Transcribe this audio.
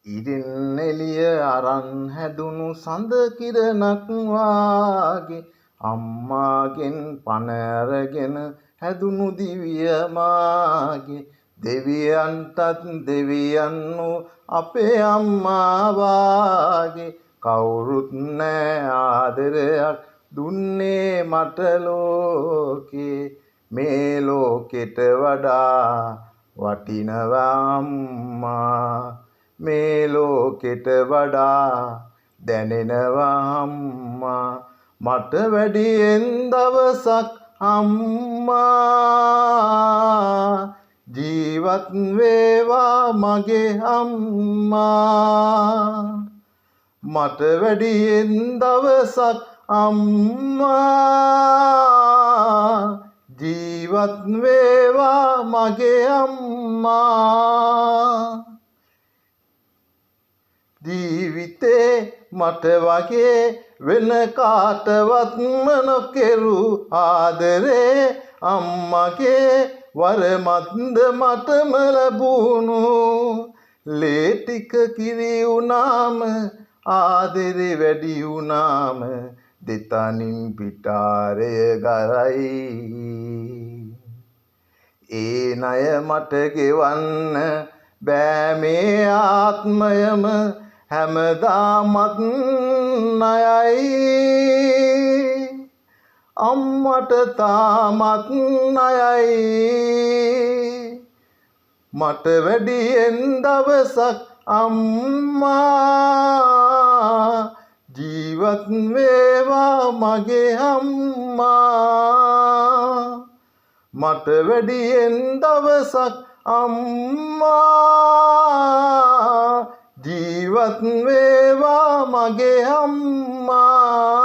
ඉරින් එළිය අරන් හැදුණු සඳ කිරණක් වාගේ අම්මාගෙන් පණ අරගෙන හැදුණු දිවිය මාගේ දෙවියන්ටත් දෙවියන් වූ අපේ අම්මා වාගේ කවුරුත් නෑ ආදරයක් දුන්නේ මට ලෝකේ මේ ලෝකෙට වඩා වටිනවා අම්මා මේ ලෝකෙට වඩා දැනෙනවා අම්මා මට වැඩියෙන් දවසක් අම්මා ජීවත් වේවා මගේ අම්මා මට වැඩියෙන් දවසක් අම්මා ජීවත් වේවා මගේ අම්මා ජීවිතේ මට වගේ වෙන කාටවත්ම නොකෙරු ආදරේ අම්මගේ වරමත්ද මටම ලැබුණු ලේ ටික කිරි වුණාම ආදරේ වැඩි වුණාම දෙතනින් පිටාරය ගරයි ඒ ණය මට ගෙවන්න බෑ මේ ආත්මයම හැමදාමත් ණයයි අම්මට තාමත් ණයයි මට වැඩියෙන් දවසක් අම්මා ජීවත් වේවා මගේ අම්මා මට වැඩියෙන් දවසක් අම්මා ජීවත් වේවා මගේ අම්මා